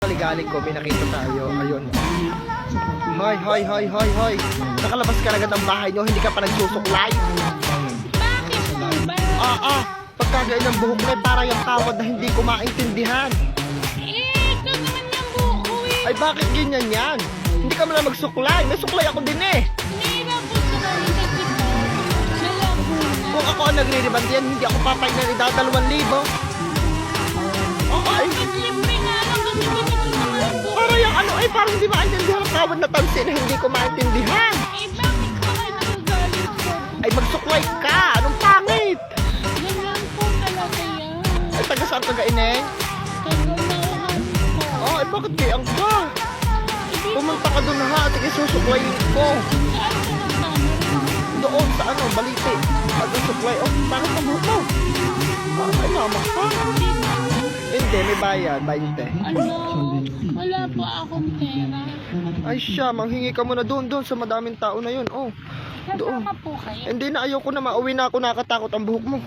kaligalig ko, may nakita tayo. Ayun. Hoy, hoy, hoy, hoy, hoy. Nakalabas ka agad ng bahay nyo, hindi ka pa nagsusuklay. Bakit po ba? Pagkagay ng buhok mo, parang yung tawad na hindi ko maintindihan. Ito naman yung buko eh. Ay, bakit ganyan yan? Hindi ka man magsuklay. Nasuklay ako din eh. Nahirap po sa kanya kasi po. Sila po na. Kung ako ang nagre-reband yan, hindi ako papay na rin 2,000. Oo, ay. Libre nga lang kasi ganito naman po. Parang yung ano, ay parang hindi maintindihan ang tawad na tansi na hindi ko maintindihan. Bakit ka kayo nagagalit po? Ay, magsuklay ka. Anong pangit? Ganyan po talaga yan. Ay, taga saan ka gaineng? Kaganahan po. Oh, ay bakit kayang ka? Pumunta ka doon ha, sige susuklayin ko. Saan ka nagtama? Doon sa ano, baliti. At ang suklay, oh, bakit ang buhok mo? Ay, mama ka. Hindi, may bayad, 20. Ano? Wala po akong pera. Ay siya, manghingi ka muna doon sa madaming tao na yun. Oh, doon. Kasama po kayo. Hindi na, ayoko na, mauwi na ako, nakatakot ang buhok mo.